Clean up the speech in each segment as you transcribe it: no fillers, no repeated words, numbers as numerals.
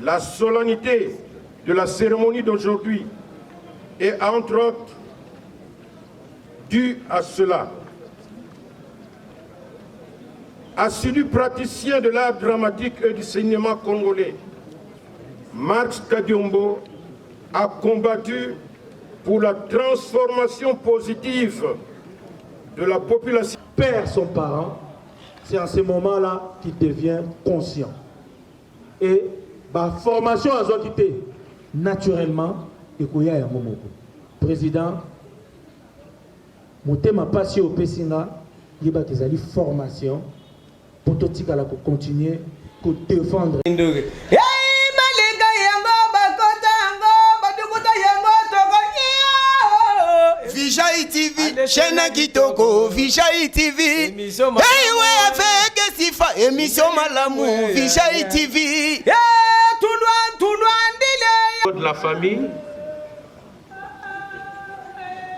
La solennité de la cérémonie d'aujourd'hui est entre autres due à cela. Assidu praticien de l'art dramatique et du cinéma congolais, Marx Kadiombo a combattu pour la transformation positive de la population. Perd son parent, c'est en ce moment-là qu'il devient conscient. Et la formation à Zokité, naturellement, il y a un moment. Président, mon thème a passé au Pessinga, il y a une formation pour tout le monde continuer à défendre. Vijay TV, chaîne Kitoko, Vijay TV. Hey, ouais, avec Sifa, émission Malamou, Vijay TV. De la famille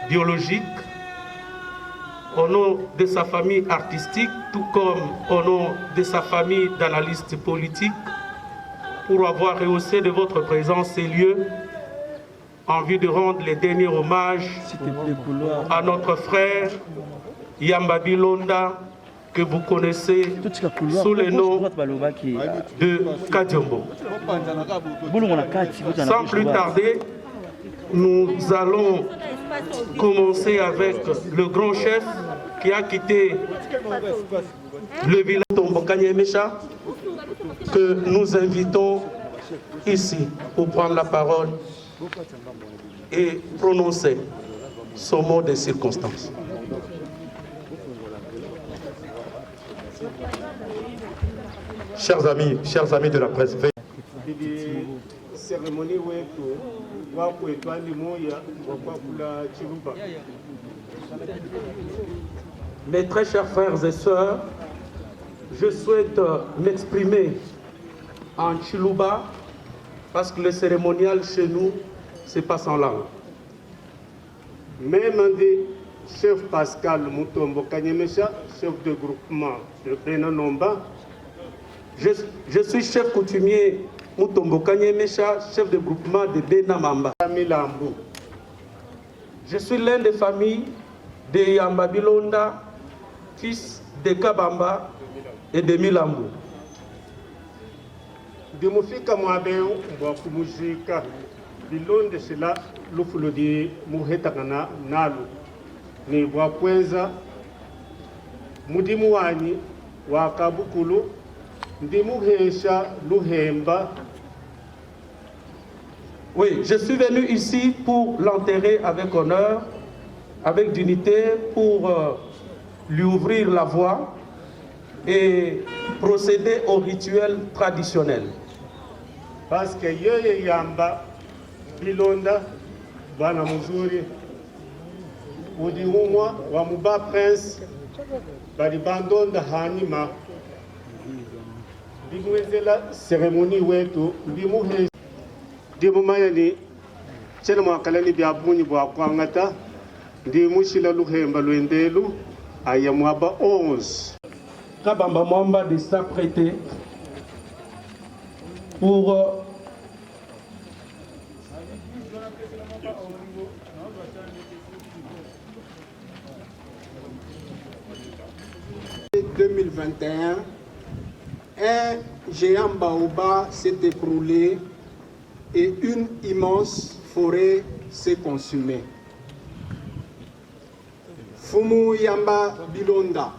biologique, au nom de sa famille artistique, tout comme au nom de sa famille d'analystes politiques, pour avoir rehaussé de votre présence ces lieux, en vue de rendre les derniers hommages à notre frère Yamba Bilonda, que vous connaissez sous le nom de Kadiombo. Sans plus tarder, nous allons commencer avec le grand chef qui a quitté le village Tombo Kanyemesha, que nous invitons ici pour prendre la parole et prononcer son mot de circonstance. Chers amis de la presse, Mes très chers frères et sœurs, je souhaite m'exprimer en Chiluba parce que le cérémonial chez nous se passe en langue. Même des chef Pascal Mutombo Kanyemesha, chef de groupement de Benanomba. Je suis chef coutumier Mutombo Kanyemesha, chef de groupement de Benamamba. Je suis l'un des familles de Yamba Bilonda, fils de Kabamba et de Milambu. Dimufika mwabeo mwakumuzika Bilonde sila lufulo di muhetakana nalu ni bwakwenza mudimu wanyi wa kabukulu ndimuhesha luhemba. Oui, je suis venu ici pour l'enterrer avec honneur, avec dignité, pour lui ouvrir la voie et procéder au rituel traditionnel. Parce que yeye Yamba Bilonda bwana muzuri udiumwa wa muba prince balibandonda hanima bimwezela cérémonie wetu bimuhe dimumayani chena mwakalani byabunyi bwa kwangata ndimushila luhemba lwendelu aya mwaba 11 Kabamba Mwamba de s'apprêter pour un géant baobab s'est écroulé et une immense forêt s'est consumée. Fumu Yamba Bilonda,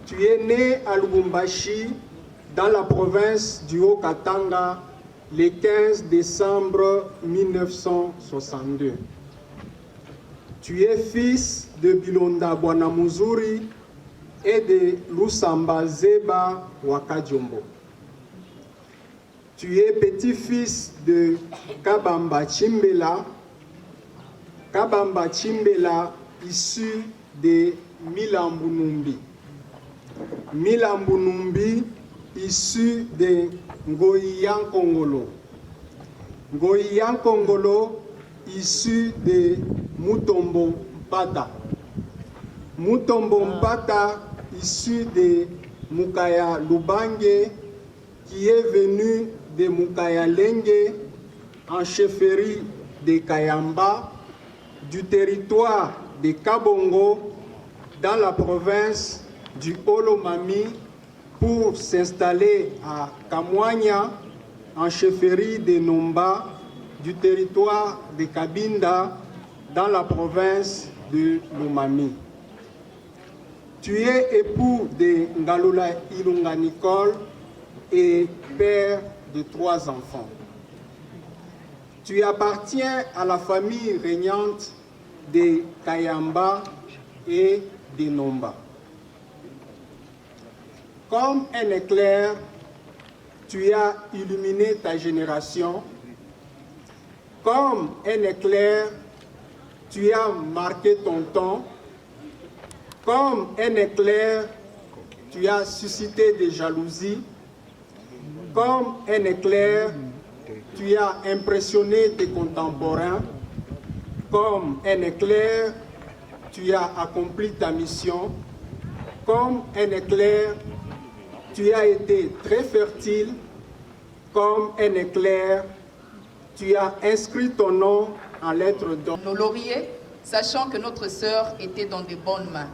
tu es né à Lubumbashi, dans la province du Haut-Katanga, le 15 décembre 1962. Tu es fils de Bilonda Bwanamuzuri et de Lusamba Zeba Wakadjombo. Tu es petit-fils de Kabamba Chimbela. Kabamba Chimbela, issu de Milambu Numbi. Milambu Numbi, issu de Ngoyian Kongolo. Ngoyian Kongolo, issu de Mutombo Mpata. Mutombo Mpata, issu de Mukaya Lubange, qui est venu de de Mukayalenge, en chefferie de Kayamba, du territoire de Kabongo, dans la province du Olomami, pour s'installer à Kamwanya, en chefferie de Nomba, du territoire de Kabinda, dans la province de Lomami. Tu es époux de Ngalola Ilunga Nicole et père de 3 enfants. Tu appartiens à la famille régnante de Kayamba et de Nomba. Comme un éclair, tu as illuminé ta génération. Comme un éclair, tu as marqué ton temps. Comme un éclair, tu as suscité des jalousies. Comme un éclair, tu as impressionné tes contemporains. Comme un éclair, tu as accompli ta mission. Comme un éclair, tu as été très fertile. Comme un éclair, tu as inscrit ton nom en lettres d'or. Nos lauriers, sachant que notre sœur était dans de bonnes mains.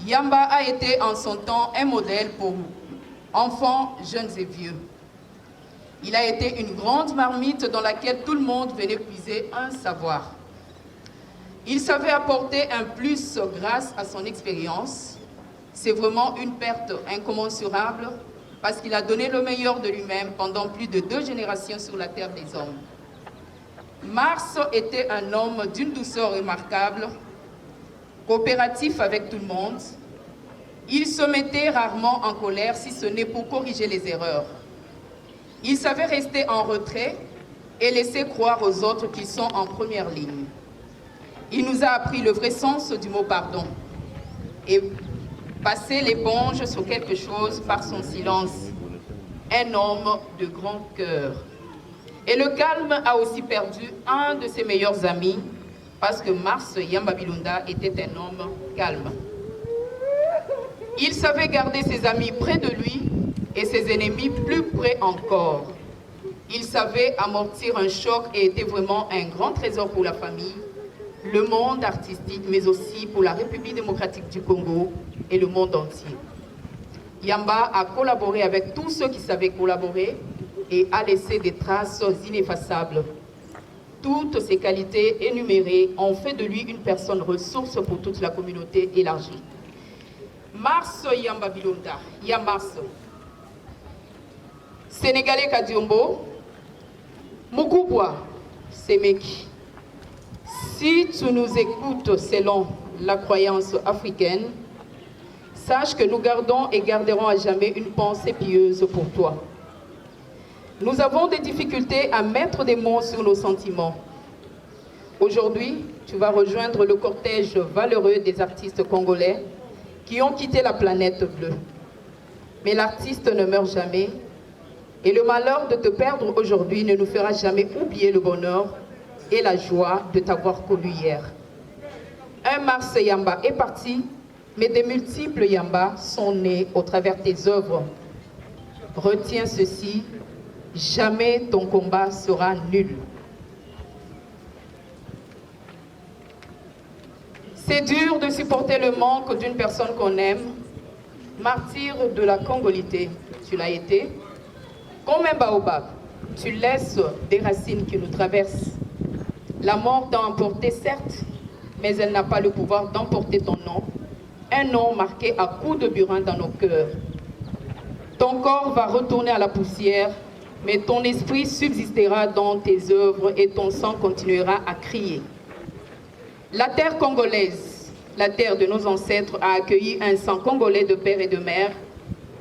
Yamba a été en son temps un modèle pour nous, enfants, jeunes et vieux. Il a été une grande marmite dans laquelle tout le monde venait puiser un savoir. Il savait apporter un plus grâce à son expérience. C'est vraiment une perte incommensurable parce qu'il a donné le meilleur de lui-même pendant plus de 2 générations sur la terre des hommes. Mars était un homme d'une douceur remarquable, coopératif avec tout le monde. Il se mettait rarement en colère si ce n'est pour corriger les erreurs. Il savait rester en retrait et laisser croire aux autres qu'ils sont en première ligne. Il nous a appris le vrai sens du mot pardon et passer l'éponge sur quelque chose par son silence. Un homme de grand cœur. Et le calme a aussi perdu un de ses meilleurs amis parce que Mars Yamba Bilunda était un homme calme. Il savait garder ses amis près de lui et ses ennemis plus près encore. Il savait amortir un choc et était vraiment un grand trésor pour la famille, le monde artistique, mais aussi pour la République démocratique du Congo et le monde entier. Yamba a collaboré avec tous ceux qui savaient collaborer et a laissé des traces ineffaçables. Toutes ces qualités énumérées ont fait de lui une personne ressource pour toute la communauté élargie. Mars Yamba Bilunda, Yamars, Sénégalais Kadiombo, Mukubwa, Semeki. Si tu nous écoutes selon la croyance africaine, sache que nous gardons et garderons à jamais une pensée pieuse pour toi. Nous avons des difficultés à mettre des mots sur nos sentiments. Aujourd'hui, tu vas rejoindre le cortège valeureux des artistes congolais qui ont quitté la planète bleue. Mais l'artiste ne meurt jamais et le malheur de te perdre aujourd'hui ne nous fera jamais oublier le bonheur et la joie de t'avoir connu hier. Un Mars Yamba est parti, mais des multiples Yamba sont nés au travers tes œuvres. Retiens ceci, jamais ton combat sera nul. C'est dur de supporter le manque d'une personne qu'on aime. Martyr de la congolité, tu l'as été. Comme un baobab, tu laisses des racines qui nous traversent. La mort t'a emporté, certes, mais elle n'a pas le pouvoir d'emporter ton nom. Un nom marqué à coups de burin dans nos cœurs. Ton corps va retourner à la poussière, mais ton esprit subsistera dans tes œuvres et ton sang continuera à crier. La terre congolaise, la terre de nos ancêtres, a accueilli un sang congolais de père et de mère,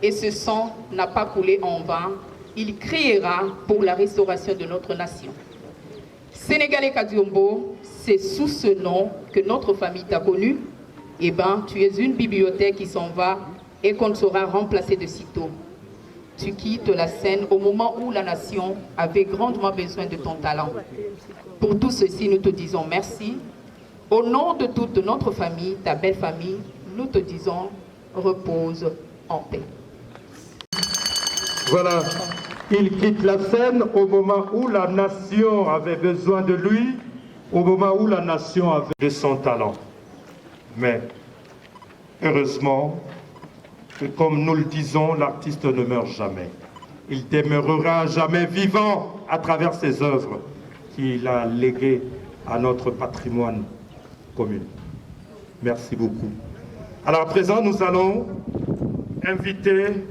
et ce sang n'a pas coulé en vain. Il criera pour la restauration de notre nation. Sénégalais Kadiombo, c'est sous ce nom que notre famille t'a connu. Eh bien, tu es une bibliothèque qui s'en va et qu'on ne saura remplacer de sitôt. Tu quittes la scène au moment où la nation avait grandement besoin de ton talent. Pour tout ceci, nous te disons merci. Au nom de toute notre famille, ta belle famille, nous te disons repose en paix. Voilà. Il quitte la scène au moment où la nation avait besoin de lui, au moment où la nation avait de son talent. Mais heureusement, que comme nous le disons, l'artiste ne meurt jamais. Il demeurera jamais vivant à travers ses œuvres qu'il a léguées à notre patrimoine commun. Merci beaucoup. Alors à présent, nous allons inviter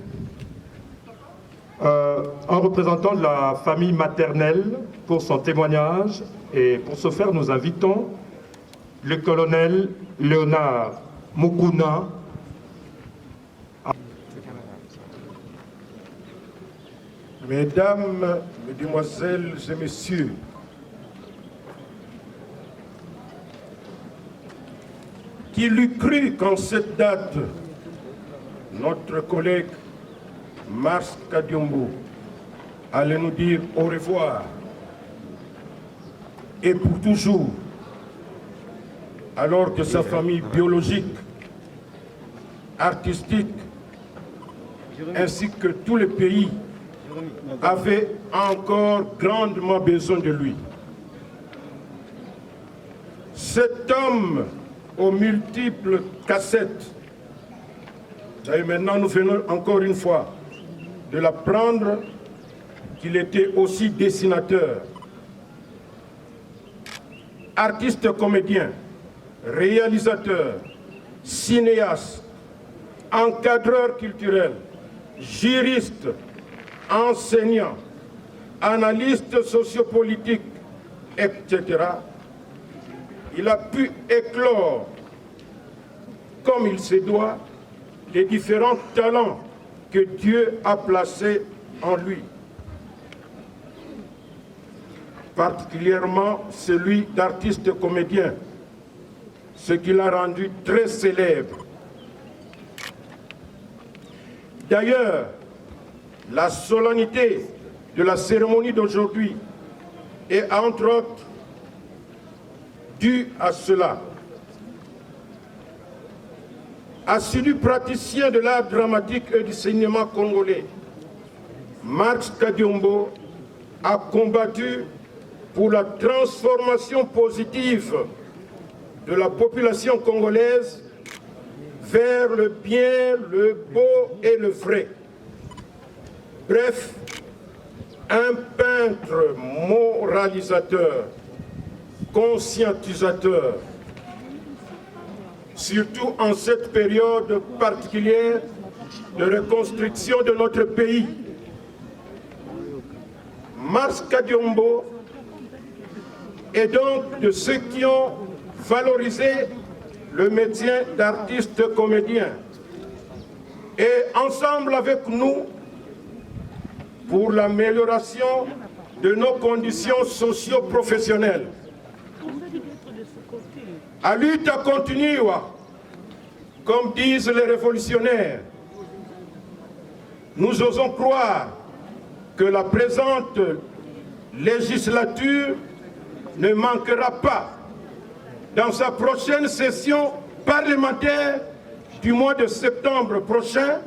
un représentant de la famille maternelle pour son témoignage. Et pour ce faire, nous invitons le colonel Léonard Mukuna. Mesdames, Mesdemoiselles et Messieurs, qui l'eût cru qu'en cette date, notre collègue Mars Kadiombo allait nous dire au revoir et pour toujours, alors que sa famille biologique, artistique, ainsi que tout le pays avait encore grandement besoin de lui. Cet homme aux multiples cassettes, et maintenant nous venons encore une fois de l'apprendre qu'il était aussi dessinateur, artiste comédien, réalisateur, cinéaste, encadreur culturel, juriste, enseignant, analyste sociopolitique, etc. Il a pu éclore, comme il se doit, les différents talents que Dieu a placés en lui. Particulièrement celui d'artiste comédien, ce qui l'a rendu très célèbre. D'ailleurs, la solennité de la cérémonie d'aujourd'hui est entre autres due à cela. Assidu praticien de l'art dramatique et du cinéma congolais, Mars Kadiombo a combattu pour la transformation positive de la population congolaise vers le bien, le beau et le vrai. Bref, un peintre moralisateur, conscientisateur, surtout en cette période particulière de reconstruction de notre pays. Mars Kadiombo est donc de ceux qui ont valorisé le métier d'artiste comédien. Et ensemble avec nous, pour l'amélioration de nos conditions socio-professionnelles. À lutte continua, comme disent les révolutionnaires, nous osons croire que la présente législature ne manquera pas, dans sa prochaine session parlementaire du mois de septembre prochain,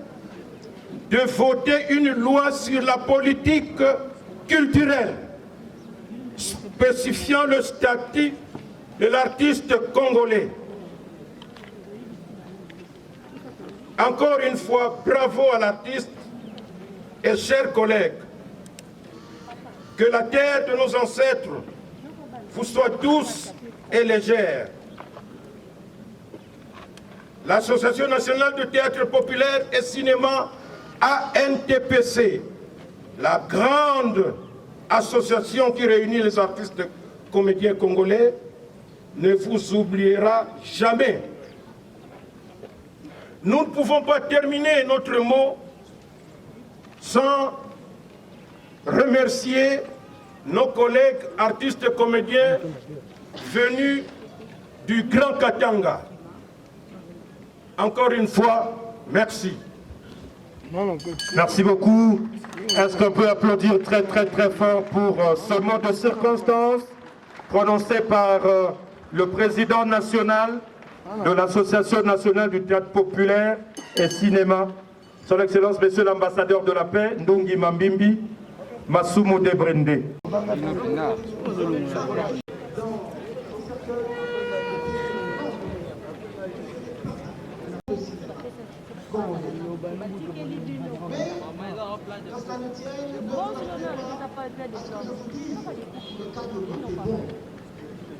de voter une loi sur la politique culturelle, spécifiant le statut de l'artiste congolais. Encore une fois, bravo à l'artiste et chers collègues. Que la terre de nos ancêtres vous soit douce et légère. L'Association nationale de théâtre populaire et cinéma ANTPC, la grande association qui réunit les artistes comédiens congolais, ne vous oubliera jamais. Nous ne pouvons pas terminer notre mot sans remercier nos collègues artistes comédiens venus du Grand Katanga. Encore une fois, merci. Merci beaucoup. Est-ce qu'on peut applaudir très très fort pour ce mot de circonstance prononcé par le président national de l'Association nationale du théâtre populaire et cinéma, son Excellence Monsieur l'ambassadeur de la paix, Ndungi Mambimbi, Masumu de Brende.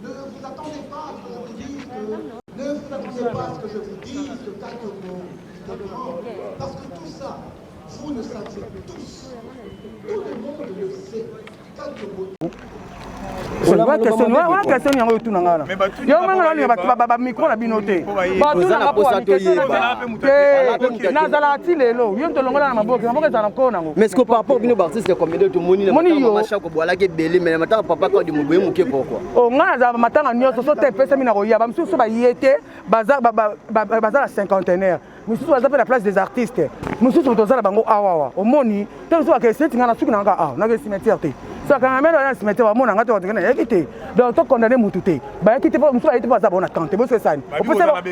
Ne vous attendez pas à ce que je vous dise que quelques mots, parce que tout ça, vous le savez tous. Tout le monde le sait. Quelques mots. Mais est-ce que par rapport à artiste c'est combien de tout monde chaque fois là que belé mais maintenant papa quand du moué mouké pourquoi oh ngana za matanga nyoso so te pesa mina roya ba msusu ba yete baza la cinquantenaire msusu baza la place des artistes msusu tozala bango awawa omoni te msusu ba kesi ngana suki nanga ah na ke cimetière te so quand même là cimetière ba mona ngata ngana ekite donc to condamner mutu te ba ekite msusu ba yete ba za bona kante bo c'est ça on peut savoir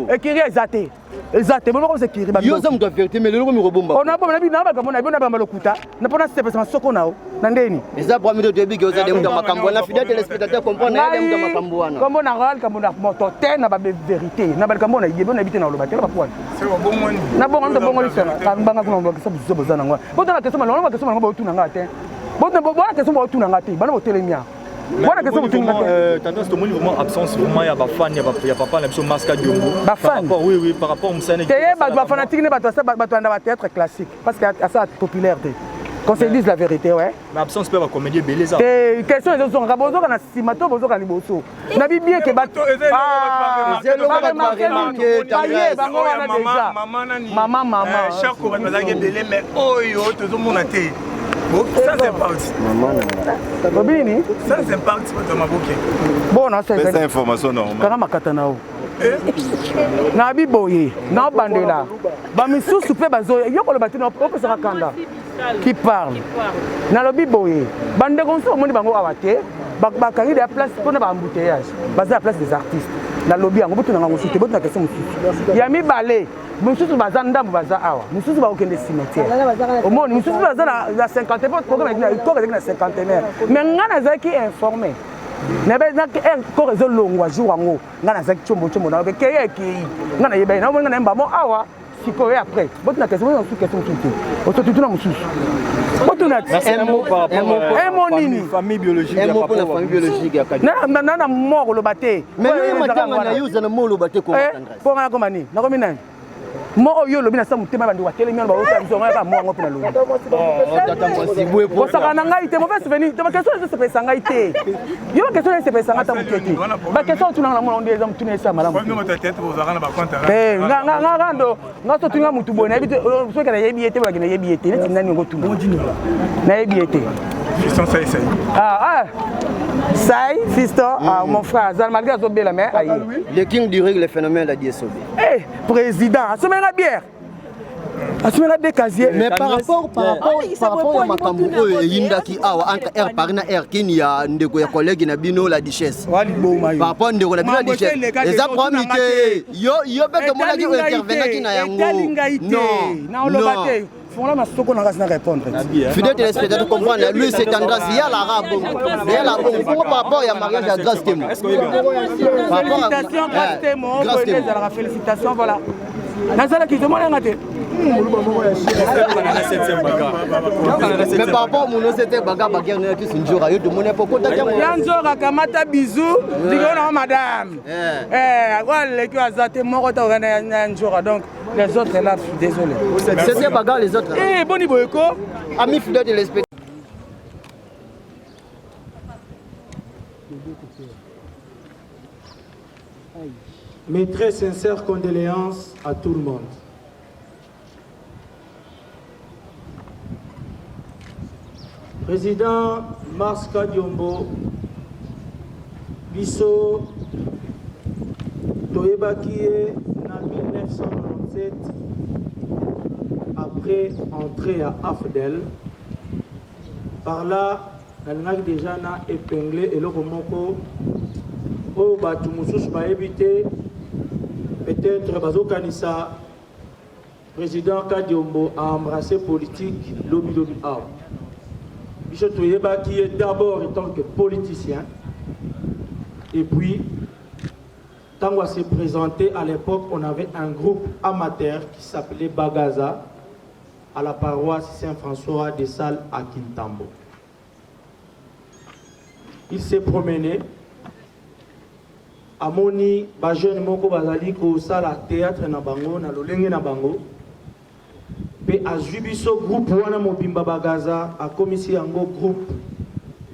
ekiri ezate exact bon comme c'est kiri ba yo zamu doit vérité mais le logo mi robomba on a pas na bina ba kamona bina ba malokuta na pona c'est pas soko nao na ndeni eza bwa mi de debi que oza de muta makambo na fidèle téléspectateur comprendre na de muta makambo wana comme on a ral comme on a moto te na ba vérité na ba kamona yebo na habiter na loba te ba point c'est bon ngoni na bon ndo bon ngoli sana ka mbanga kuma mbanga sabu zobo zana ngwa bo na kesoma lo na kesoma ngwa otuna ngate bo na bo na kesoma otuna ngate ba na botelemia. Voilà que ça vous tendance de vraiment absence vraiment il y a pas fan il y a papa la mission masque Diombo par rapport oui par rapport au Msane te ba fanatique ne ba to ça ba to anda ba théâtre classique parce que ça popularité qu'on se dise la vérité ouais mais absence peut pas comédie belé ça question les autres rabozo kana simato bozo kana liboso na bibie ke ba zelo ba remarquer tangé bango wana déjà maman chaque fois ba za ke belé mais oyo to mona te. Ça c'est parti. Bobini? Ça c'est parti pour ma bouquet. Bon, non, c'est cette information normale. Karama katanao. Na biboye, na bandela. Ba misusu pe bazo yoko le batino ope sera kanda. Qui parle. Na lo biboye. Bande konso moni bango awate. Ba kangi de place pour na ba embouteillage. Baza la place des artistes. Na lobby yango botu na ngo soute botu na question mususu. Ya mi balé. Mususu baza ndambu baza awa. Mususu ba okende cimetière. Au moins mususu baza la 50 programme na ko na 50aire. Mais ngana zaki informé. Nebe na ko rezo longwa jour wango. Ngana zaki chombo na be keye ki. Ngana yebe na ngana mba mo awa. Siko et après. Botu na question mususu. Oto na mususu. Botu na un mot par rapport à la famille biologique. Un mot pour la famille biologique. Na mort lo baté. Mais nous matanga na yuza na mot lo baté ko matanga. Pour na komani. Na komi nani? Mo yo lobi na sa mutema bandi wa telemi ba ota biso ngaka mo ngo pina lobi. Tata mwasi bwe pour ça kana ngai te mo fait souvenir. Ma question c'est pesa ngai te. Yo question c'est pesa ngata muketi. Ba question tu na mo ndeza mutune sa malamu. Kwa nini tete bozaka na ba compte. Nga ngando ngaso tunga mutu bona ebite so kana yebi ete ba kina yebi ete neti nani ngo tuna. Na yebi ete. Fiston ça essaye. Sai, Fiston, mon frère, Zalmalga Zobé la main. Le king du règle le phénomène de Diesobé. Eh, président, assumez la bière. Assumez la casier. Mais par rapport à Makambo Yinda qui a entre R par R qui a ndeko ya collègue na bino la duchesse. Par rapport ndeko na bino la duchesse. Les appromité. Yo bête mona qui intervenir qui na yango. Non. Fondla na soko na gasina répondre. Fidèle téléspectateur comprendre lui c'est tendance il y a la rabo. Il y a la bon par rapport à mariage à grâce témoin. Félicitations grâce témoin. Félicitations voilà. Nazala qui demande ngate. Mais par rapport à mon c'était baga baguer na qui sinjora yo demande pourquoi ta jambo. Yanzora kamata bisou digona madame. Wale qui azate moko ta ngana njora donc les autres là désolé. C'était baga les autres. Boni boyeko ami fidèle téléspectateur. Mes très sincères condoléances à tout le monde. Président Marska Diombo, Bisso, Toyebaki en 1997, après entrer à Afdel, par là, on a déjà épinglé et le Romoko, au Batumoussous va éviter, peut-être Bazo Kanissa, président Kadiombo a embrassé politique lobby A. Michel Toyeba qui est d'abord en tant que politicien et puis quand on s'est présenté à l'époque, on avait un groupe amateur qui s'appelait Bagaza à la paroisse Saint-François des Salles à Kintambo. Il s'est promené à Moni, ba jeune moko bazali ko sala théâtre na bango na lolenge na bango. Pe azwi biso groupe wana mobimba Bagaza a komisi yango groupe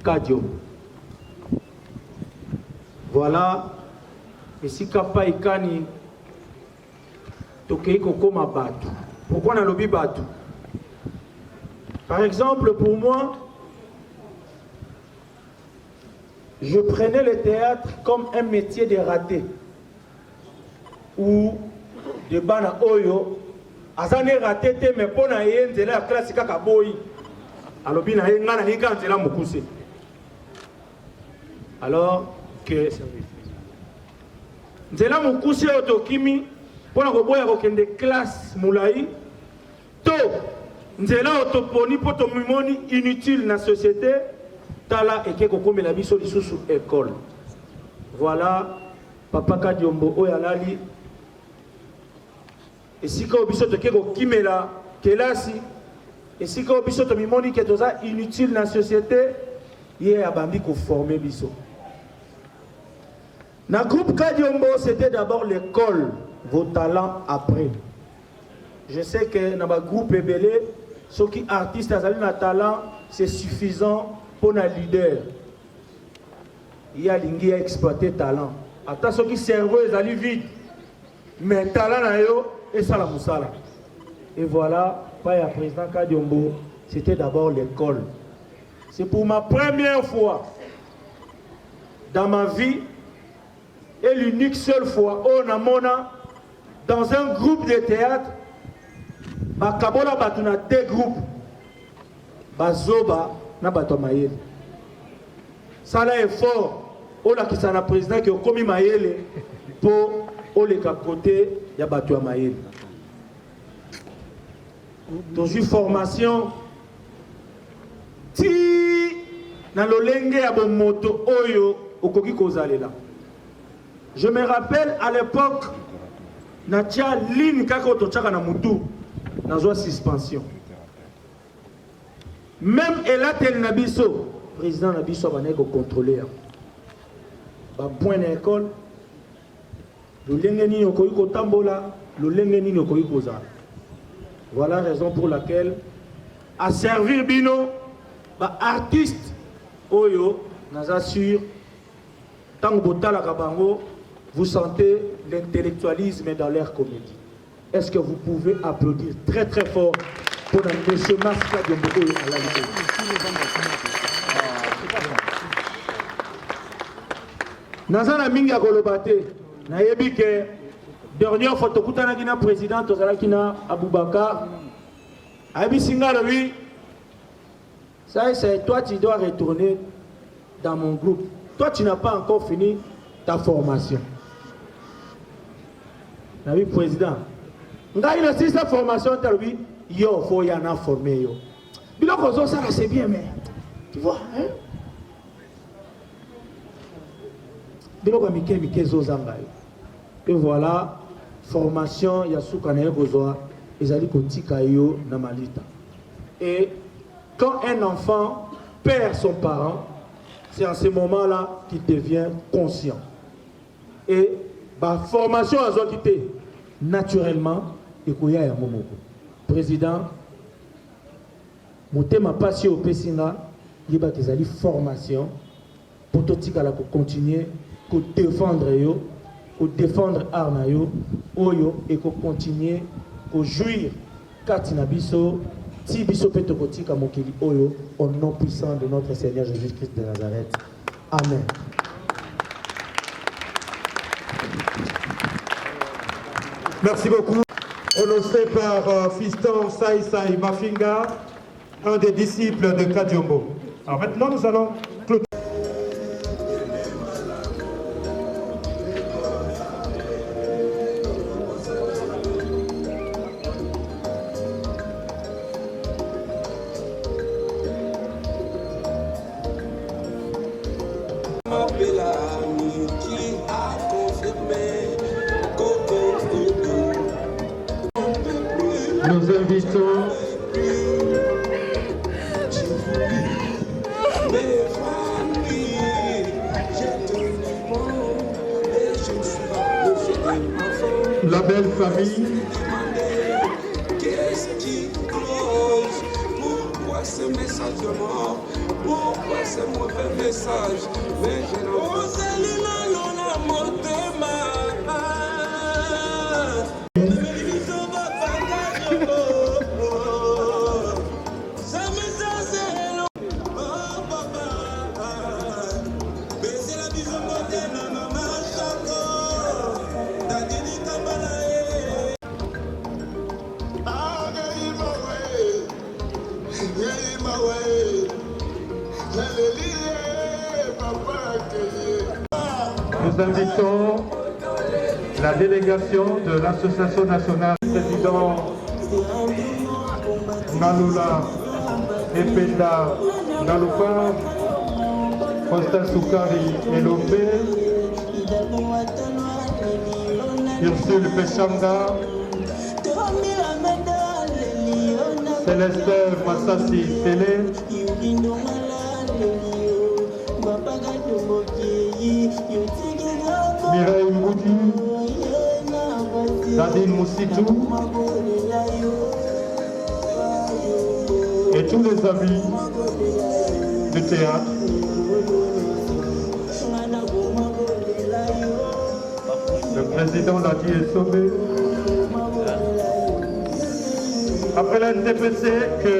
Kadio. Voilà. Et si Kapa Ikani Tokei Kokoma Batu. Pourquoi on a lobby Batu? Par exemple, pour moi, je prenais le théâtre comme un métier de raté. Ou de bana oyo, azane raté te mais pour na yende la classe kaka boy. Alobi na yenga na hinga nzela mukuse. Alors que nzela mukuse otokimi pona koboya kokende classe mulai to nzela otoponi poto mimoni inutile na société tala eke kokomela biso lisusu école. Voilà papa Kadiombo oyalali esika obiso toke kokimela kelasi esika obiso to mimoni ke toza inutile na société ye abambi ko former biso. Na groupe Kadiombo, c'était d'abord l'école, vos talents après. Je sais que dans le groupe Ebele, ceux qui artistes ont un talent, c'est suffisant pour un leader. Il y a l'ingé à exploiter talent. Attends, ceux qui servent, ils allaient vite. Mais talent, et ça la moussala. Et voilà, pas le président Kadiombo, c'était d'abord l'école. C'est pour ma première fois dans ma vie. Et l'unique seule fois, on a mona dans un groupe de théâtre, Bakabola batuna deux groupes, Bazoba na Batomayele. Ça là est fort. On a qui s'en a président qui a commis Mayele pour les côté ya Batomayele. Dans une formation, ti na lolenge ya moto oyo okoki kozala. Je me rappelle à l'époque, Natia ligne kako tochaka na mutu, nazwa suspension. Même Elatel Nabiso, président Nabiso va ko contrôler. Ba point d'école, le lengeni okoyi ko tambola, le lengeni okoyi ko za. Voilà la raison pour laquelle à servir bino ba artiste oyo nazassure tango botala kabango. Vous sentez l'intellectualisme dans leur comédie. Est-ce que vous pouvez applaudir très très fort pour M. Maska Diombo à la vidéo? Nazana Minga Golobate, nayebi que dernière fois tokutana kina président tozala kina Aboubakar, ayebi singa lui, ça c'est toi tu dois retourner dans mon groupe. Toi tu n'as pas encore fini ta formation. Oui, président. Il a aussi sa formation, il faut y en a formé. Ça c'est bien, mais tu vois, hein? Et voilà, formation, il y a sous Kanaï Gozoa, ils allaient kotika yo na malita. Et quand un enfant perd son parent, c'est en ce moment-là qu'il devient conscient. Et la formation à Zokité, naturellement, et qu'il y a un moment. Président, mon thème a passé au Pessinga, il y a des formation pour tout le monde continuer à défendre Arnayo, Oyo, et qu'on continue à jouir Katina Biso, Tibiso Petokotika Mokili Oyo, au nom puissant de notre Seigneur Jésus-Christ de Nazareth. Amen. Merci beaucoup. Prononcé par Fiston Sai Sai Mafinga, un des disciples de Kadiombo. Alors maintenant, nous allons clôturer. la belle famille. Qu'est-ce qui cloche? Pourquoi ce message de mort? Pourquoi ce mauvais message? Mais je n'en Nous invitons la délégation de l'Association nationale, président Nalula Ependa Nalupa, Costa Soukari Elopé, Ursule Pechanga, Céleste Massassi Télé, Mireille Moudi, Nadine Moussitou et tous les amis du théâtre. Le président l'a dit est sauvé. Après la NDPC, que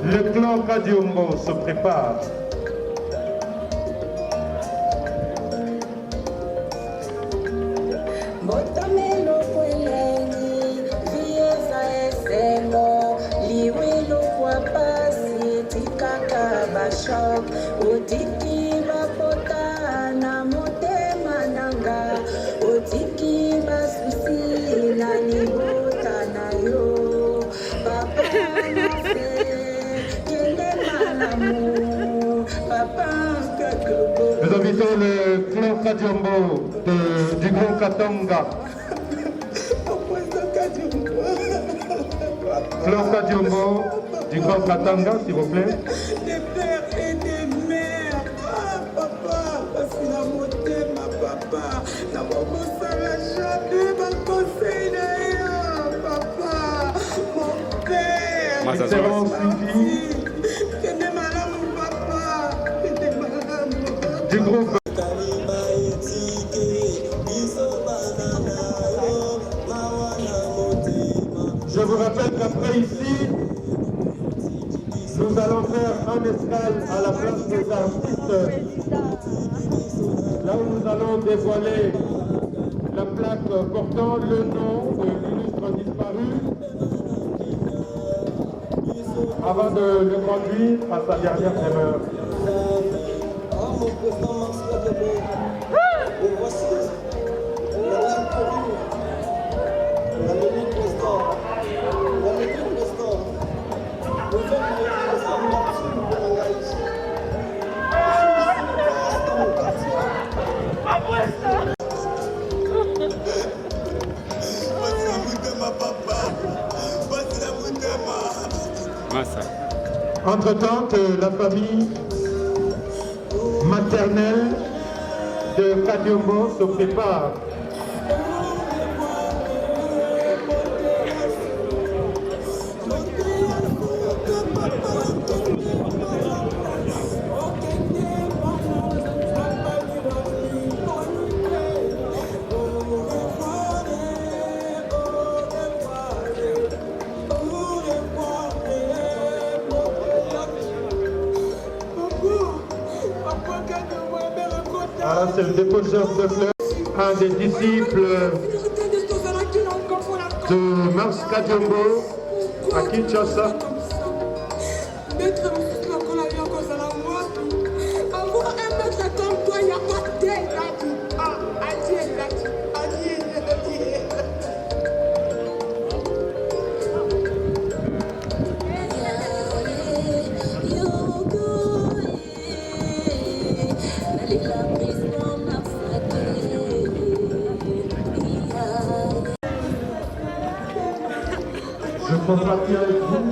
le clan Kadiombo se prépare. Nous invitons le clan Kadiombo du Grand Katanga. Clan Kadiombo du Grand Katanga, s'il vous plaît. Des pères et des mères. Ah, papa, parce qu'il a monté ma papa. La maman, ça l'a jamais mal conseillé. Papa, mon père. Espérance Sylvie. Du groupe. Je vous rappelle qu'après ici, nous allons faire un escale à la place des artistes, là où nous allons dévoiler la plaque portant le nom de l'illustre disparu, avant de le conduire à sa dernière demeure. Entre-temps, la famille maternelle de Kadiombo se prépare. Voilà, c'est le déposeur de fleurs, un des disciples de Mars Kadiombo à Kinshasa. Je compatis avec vous.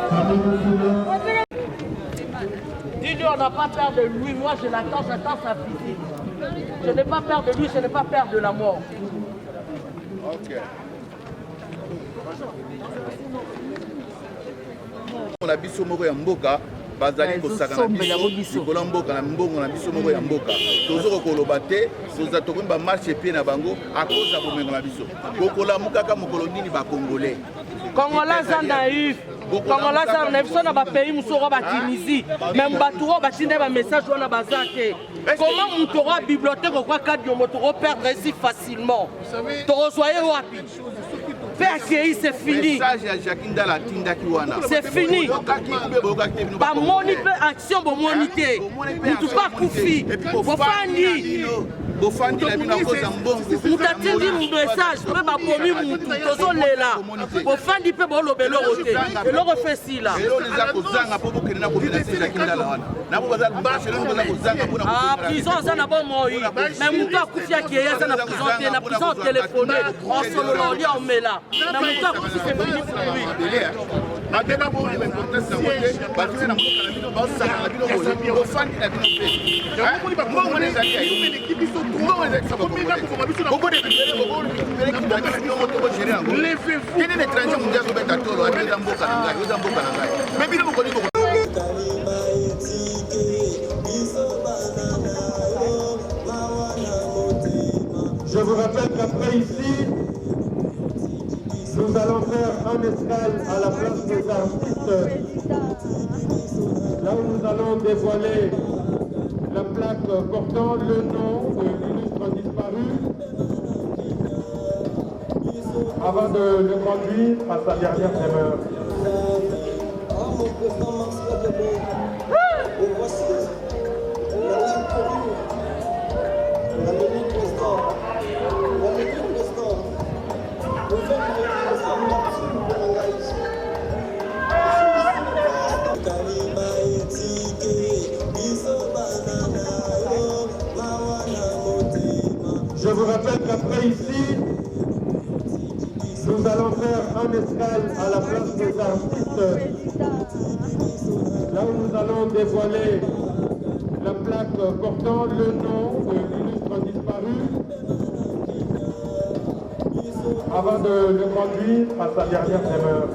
Famille n'a pas peur de lui. Moi, je l'attends, j'attends sa visite. Je n'ai pas peur de lui, je n'ai pas peur de la mort. Ok. On a biso moko ya mboka bazali kosaka na biso likolo mboka na mbongo na biso moko ya mboka tozo koloba te toza tokomi ba marche pied na bango akoza bomengo na biso kokola mukaka mokolo nini ba congolais Congolais sont naïfs. Congolais sont naïfs. Sont dans les pays musulmans, la Tunisie. Même Batouro, batinde ba message on a bazake. Comment on t'aura bibliothèque ou quoi cadre on t'aura perdre si facilement. T'aura soyez wapi. PACI c'est fini. C'est fini. Ba moniteur action bo moniter. Tu pas koufi. Faut fandi. Bofandi la bino koza mbongo. Mutatindi mu message pe ba bomi mutu tozolela. Bofandi pe bo lobelo roté. Et le refait si là. Ah, prison ça n'a pas moi. Mais muta kufia qui est ça na prison té na prison téléphoné. On solo li on met là. Na muta kufi c'est fini pour lui. Matena bo ni conteste na moté. Ba tu na moto na bino ba sa na bino bo fandi na bino pe. Jambo ni ba mo ngone za ya. Je vous rappelle qu'après ici, nous allons faire un escale à la place des artistes, là où nous allons dévoiler la plaque portant le nom de l'illustre disparu avant de le conduire à sa dernière demeure. Je vous rappelle qu'après ici, nous allons faire un escale à la place des artistes, là où nous allons dévoiler la plaque portant le nom de l'illustre disparu avant de le conduire à sa dernière demeure.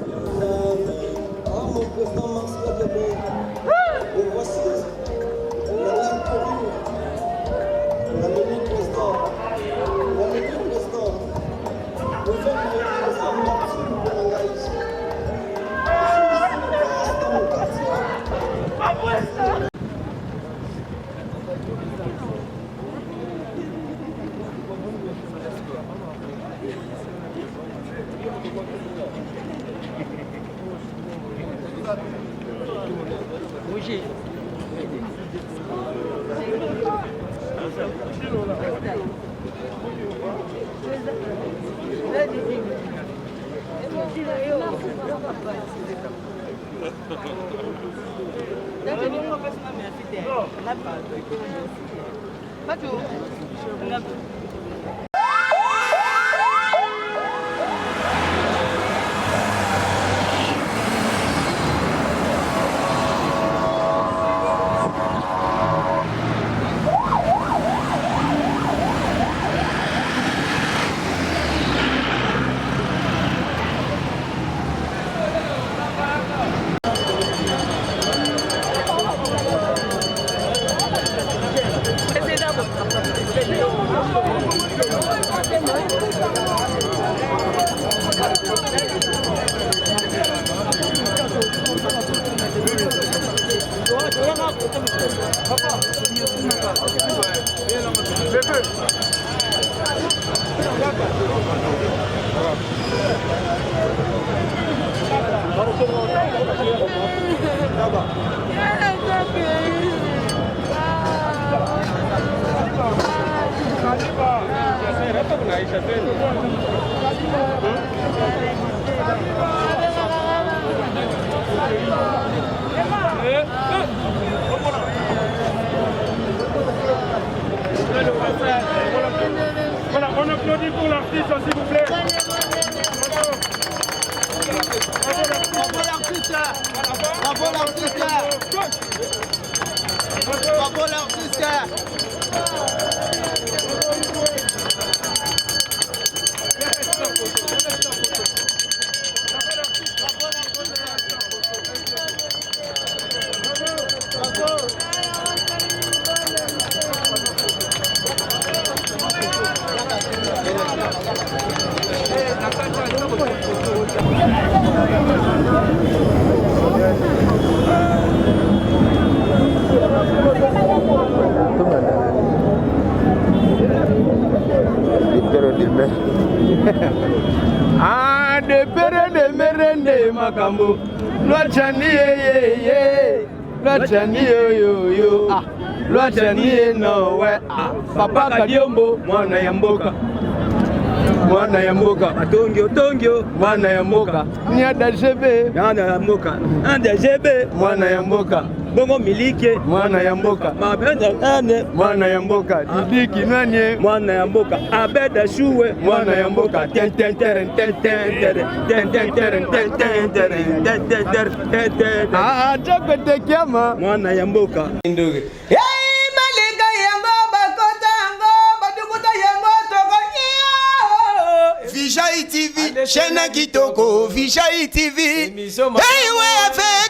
Voilà, on applaudit pour l'artiste, s'il vous plaît. Bravo l'artiste. Bravo l'artiste. Bravo l'artiste. Ah, de pere de merende makambo. Loachani ye. Loachani yo. Ah, loachani no we. Ah, papa Kadiombo, mwana ya mboka. Mwana ya mboka. Tongyo. Mwana ya mboka. Nyada jebe. Mwana ya mboka. Anda jebe. Mwana ya mboka. Bongo milike. Mwana ya mboka. Mabenda nane. Mwana ya mboka. Didiki nanye. Mwana ya mboka. Abeda shuwe. Mwana ya mboka. Ten. Ah, chakete kiama. Mwana ya mboka. Ndugu. Vijay TV, chaîne kitoko, Vijay TV. Hey, ouais, avec